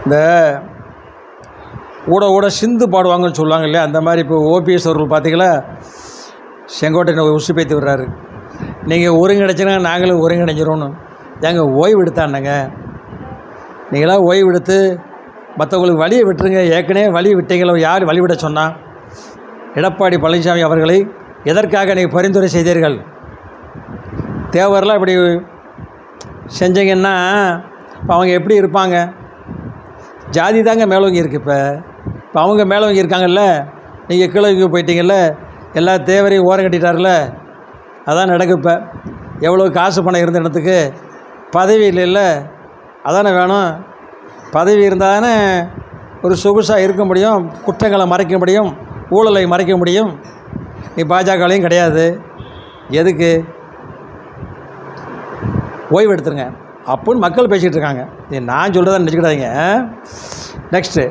இந்த ஊட சிந்து பாடுவாங்கன்னு சொல்லுவாங்க இல்லையா, அந்த மாதிரி இப்போ ஓபிஎஸ் அவர்கள் பார்த்தீங்களா செங்கோட்டையனை உசுப்பேற்றி விடுறாரு. நீங்கள் ஒருங்கிணைச்சினா நாங்களும் ஒருங்கிணைஞ்சிரோன்னு. ஏங்க ஓய்வு எடுத்தானுங்க, நீங்களாம் ஓய்வு எடுத்து மற்றவங்களுக்கு வழியை விட்டுருங்க. ஏற்கனவே வழி விட்டீங்களோ, யார் வழி விட சொன்னால்? எடப்பாடி பழனிசாமி அவர்களை எதற்காக நீங்கள் பரிந்துரை செய்தீர்கள்? தேவரெலாம் இப்படி செஞ்சீங்கன்னா இப்போ அவங்க எப்படி இருப்பாங்க? ஜாதி தாங்க மேலோங்கி இருக்குது. இப்போ அவங்க மேலோங்கி இருக்காங்கல்ல, நீங்கள் கீழே போயிட்டீங்கல்ல, எல்லா தேவரையும் ஓரம் கட்டிட்டார்ல, அதான் நடக்கு. இப்போ எவ்வளோ காசு பணம் இருந்த இடத்துக்கு பதவி இல்லைல்ல, அதானே வேணும். பதவி இருந்தால் தானே ஒரு சொகுசாக இருக்க முடியும், குற்றங்களை மறைக்க முடியும், ஊழலை மறைக்க முடியும். நீ பாஜகலையும் கிடையாது. எதுக்கு? ஓய்வு எடுத்துருங்க அப்படின்னு மக்கள் பேசிகிட்டு இருக்காங்க. நான் சொல்கிறதா நினச்சிக்கிடாதீங்க. நெக்ஸ்ட்டு